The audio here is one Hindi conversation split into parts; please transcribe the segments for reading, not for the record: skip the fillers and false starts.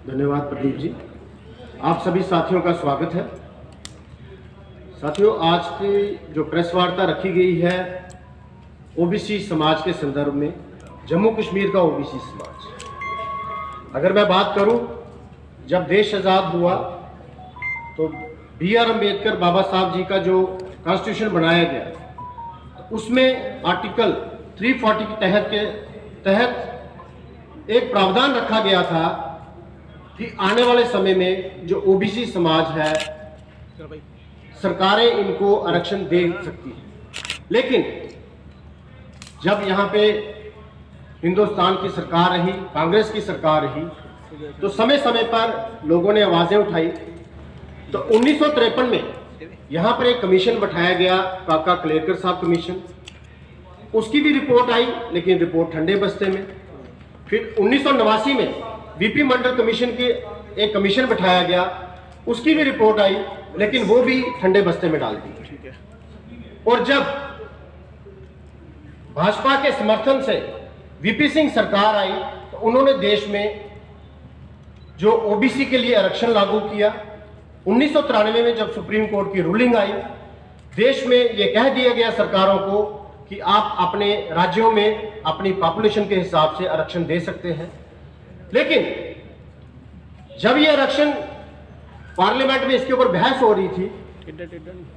धन्यवाद प्रदीप जी। आप सभी साथियों का स्वागत है। साथियों, आज की जो प्रेस वार्ता रखी गई है ओबीसी समाज के संदर्भ में, जम्मू कश्मीर का ओबीसी समाज, अगर मैं बात करूं, जब देश आज़ाद हुआ तो BR अम्बेडकर बाबा साहब जी का जो कॉन्स्टिट्यूशन बनाया गया, तो उसमें आर्टिकल 340 के तहत एक प्रावधान रखा गया था कि आने वाले समय में जो ओबीसी समाज है, सरकारें इनको आरक्षण दे सकती हैं। लेकिन जब यहाँ पे हिंदुस्तान की सरकार रही, कांग्रेस की सरकार रही, तो समय समय पर लोगों ने आवाजें उठाई। तो 1953 में यहाँ पर एक कमीशन बैठाया गया, काका कलेरकर साहब कमीशन। उसकी भी रिपोर्ट आई, लेकिन रिपोर्ट ठंडे बस्ते में। फिर 1989 में VP मंडल कमीशन की एक कमीशन बैठाया गया, उसकी भी रिपोर्ट आई, लेकिन वो भी ठंडे बस्ते में डाल दी। और जब भाजपा के समर्थन से VP सिंह सरकार आई, तो उन्होंने देश में जो ओबीसी के लिए आरक्षण लागू किया। 1993 में जब सुप्रीम कोर्ट की रूलिंग आई, देश में यह कह दिया गया सरकारों को कि आप अपने राज्यों में अपनी पॉपुलेशन के हिसाब से आरक्षण दे सकते हैं। लेकिन जब यह आरक्षण पार्लियामेंट में इसके ऊपर बहस हो रही थी,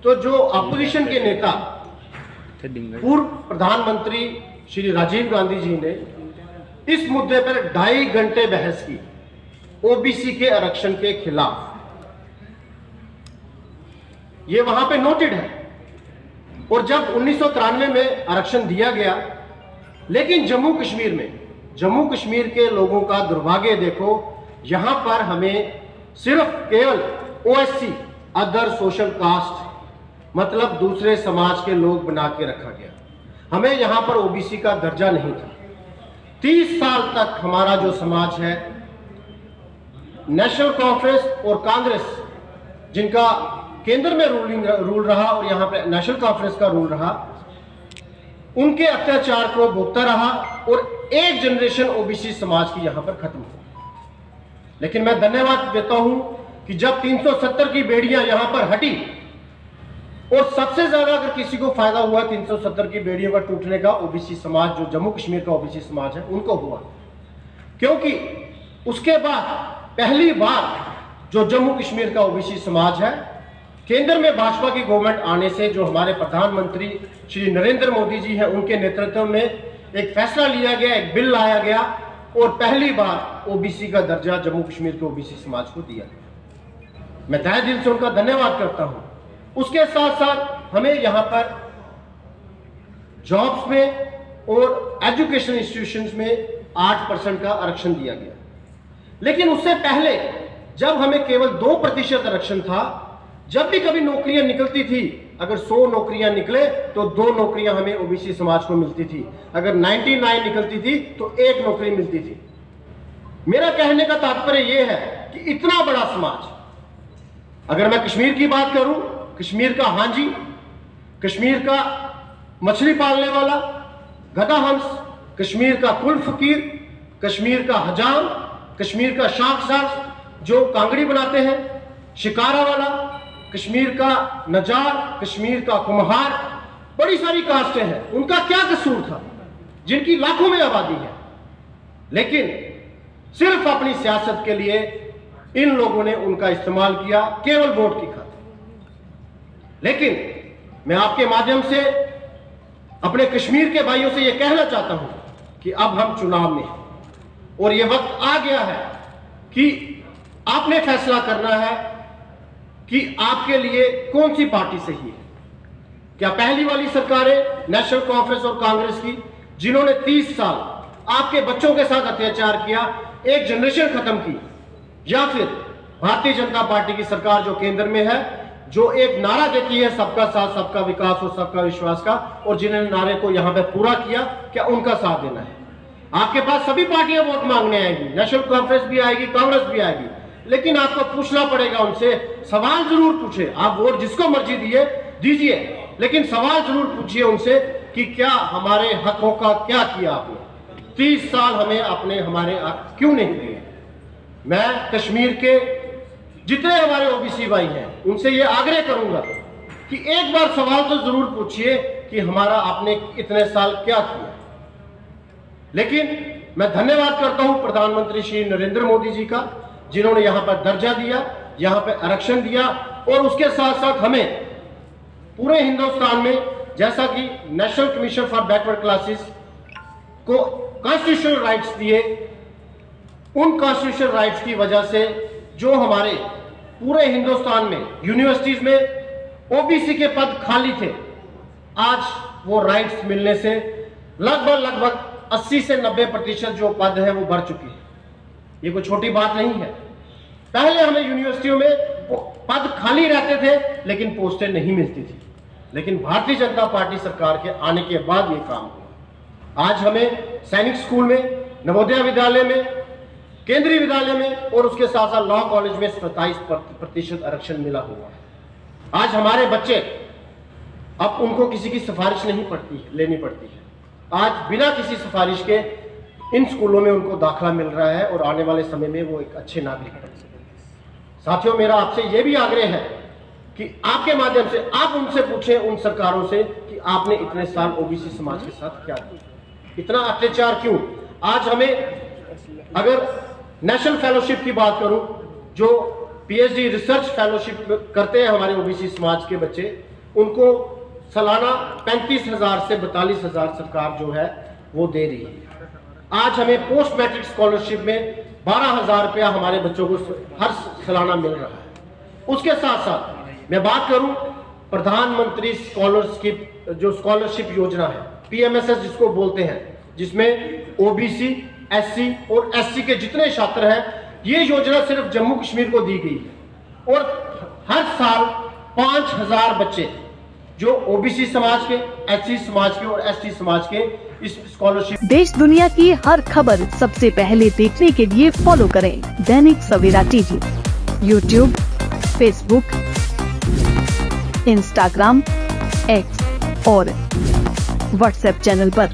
तो जो अपोजिशन के नेता, पूर्व प्रधानमंत्री श्री राजीव गांधी जी ने इस मुद्दे पर 2.5 घंटे बहस की, ओबीसी के आरक्षण के खिलाफ। ये वहां पे नोटेड है। और जब 1993 में आरक्षण दिया गया, लेकिन जम्मू कश्मीर के लोगों का दुर्भाग्य देखो, यहां पर हमें सिर्फ केवल OSC, अदर सोशल कास्ट, मतलब दूसरे समाज के लोग बना के रखा गया। हमें यहां पर ओबीसी का दर्जा नहीं था। 30 साल तक हमारा जो समाज है, नेशनल कॉन्फ्रेंस और कांग्रेस, जिनका केंद्र में रूल रहा और यहां पे नेशनल कॉन्फ्रेंस का रूल रहा, उनके अत्याचार को भोगता रहा और एक जनरेशन ओबीसी समाज की यहां पर खत्म हो। लेकिन मैं धन्यवाद देता हूं कि जब 370 की बेड़ियां यहां पर हटी, और सबसे ज्यादा अगर किसी को फायदा हुआ 370 की बेड़ियों का टूटने का, ओबीसी समाज, जो जम्मू कश्मीर का ओबीसी समाज है, उनको हुआ। क्योंकि उसके बाद पहली बार जो जम्मू कश्मीर का ओबीसी समाज है, केंद्र में भाजपा की गवर्नमेंट आने से, जो हमारे प्रधानमंत्री श्री नरेंद्र मोदी जी हैं, उनके नेतृत्व में एक फैसला लिया गया, एक बिल लाया गया, और पहली बार ओबीसी का दर्जा जम्मू कश्मीर के ओबीसी समाज को दिया गया। मैं तहे दिल से उनका धन्यवाद करता हूं। उसके साथ साथ हमें यहां पर जॉब्स में और एजुकेशन इंस्टीट्यूशंस में 8% का आरक्षण दिया गया। लेकिन उससे पहले जब हमें केवल 2% आरक्षण था, जब भी कभी नौकरियां निकलती थी, अगर 100 नौकरियां निकले तो 2 नौकरियां हमें ओबीसी समाज को मिलती थी। अगर 99 निकलती थी तो 1 नौकरी मिलती थी। मेरा कहने का तात्पर्य यह है कि इतना बड़ा समाज, अगर मैं कश्मीर की बात करूं, कश्मीर का हांजी, कश्मीर का मछली पालने वाला, गधा हंस, कश्मीर का कुल फकीर, कश्मीर का हजाम, कश्मीर का शाखसाज जो कांगड़ी बनाते हैं, शिकारा वाला, कश्मीर का नजार, कश्मीर का कुम्हार, बड़ी सारी कास्टें हैं। उनका क्या कसूर था, जिनकी लाखों में आबादी है? लेकिन सिर्फ अपनी सियासत के लिए इन लोगों ने उनका इस्तेमाल किया, केवल वोट की खातिर। लेकिन मैं आपके माध्यम से अपने कश्मीर के भाइयों से यह कहना चाहता हूं कि अब हम चुनाव में हैं और यह वक्त आ गया है कि आपने फैसला करना है कि आपके लिए कौन सी पार्टी सही है। क्या पहली वाली सरकारें नेशनल कॉन्फ्रेंस और कांग्रेस की, जिन्होंने 30 साल आपके बच्चों के साथ अत्याचार किया, एक जनरेशन खत्म की, या फिर भारतीय जनता पार्टी की सरकार जो केंद्र में है, जो एक नारा देती है सबका साथ, सबका विकास और सबका विश्वास का, और जिन्होंने नारे को यहां पे पूरा किया, क्या उनका साथ देना है? आपके पास सभी पार्टियां वोट मांगने आएगी, नेशनल कॉन्फ्रेंस भी आएगी, कांग्रेस भी आएगी, लेकिन आपको पूछना पड़ेगा उनसे, सवाल जरूर पूछे। आप वोट जिसको मर्जी दीजिए, लेकिन सवाल जरूर पूछिए उनसे कि क्या हमारे हकों का क्या किया आपने? 30 साल हमें हमारे हक क्यों नहीं दिए? मैं कश्मीर के जितने हमारे ओबीसी भाई हैं उनसे ये आग्रह करूंगा कि एक बार सवाल तो जरूर पूछिए कि हमारा आपने इतने साल क्या किया। लेकिन मैं धन्यवाद करता हूं प्रधानमंत्री श्री नरेंद्र मोदी जी का, जिन्होंने यहां पर दर्जा दिया, यहां पर आरक्षण दिया, और उसके साथ साथ हमें पूरे हिंदुस्तान में, जैसा कि national commission for backward classes को कॉन्स्टिट्यूशनल राइट्स दिए, उन कॉन्स्टिट्यूशनल राइट्स की वजह से जो हमारे पूरे हिंदुस्तान में यूनिवर्सिटीज में ओबीसी के पद खाली थे, आज वो राइट्स मिलने से लगभग 80 से 90% जो पद है वो बढ़ चुकी है। ये कोई छोटी बात नहीं है। पहले हमें यूनिवर्सिटियों में पद खाली रहते थे लेकिन पोस्टें नहीं मिलती थी, लेकिन भारतीय जनता पार्टी सरकार के आने के बाद ये काम हुआ। आज हमें सैनिक स्कूल में, नवोदय विद्यालय में, केंद्रीय विद्यालय में और उसके साथ साथ लॉ कॉलेज में 27% आरक्षण मिला हुआ है। आज हमारे बच्चे, अब उनको किसी की सिफारिश नहीं लेनी पड़ती है। आज बिना किसी सिफारिश के इन स्कूलों में उनको दाखिला मिल रहा है और आने वाले समय में वो एक अच्छे नागरिक बन सकेंगे। साथियों, मेरा आपसे ये भी आग्रह है कि आपके माध्यम से आप उनसे पूछें, उन सरकारों से, कि आपने इतने साल ओबीसी समाज के साथ क्या किया, इतना अत्याचार क्यों। आज हमें अगर नेशनल फेलोशिप की बात करूं, जो पीएचडी रिसर्च फेलोशिप करते हैं हमारे ओबीसी समाज के बच्चे, उनको सालाना 35,000 से 42,000 सरकार जो है वो दे रही है। आज हमें पोस्ट मैट्रिक स्कॉलरशिप में 12,000 रुपया हमारे बच्चों को हर सालाना मिल रहा है। उसके साथ साथ मैं बात करूं प्रधानमंत्री स्कॉलरशिप योजना है, पीएमएसएस जिसको बोलते हैं, जिसमें ओबीसी, एससी और एससी के जितने छात्र हैं, ये योजना सिर्फ जम्मू कश्मीर को दी गई है। और हर साल 5,000 बच्चे जो ओबीसी समाज के, एससी समाज के और एसटी समाज के इस स्कॉलरशिप। देश दुनिया की हर खबर सबसे पहले देखने के लिए फॉलो करें Dainik Savera TV, YouTube, Facebook, Instagram, X और व्हाट्सएप चैनल पर।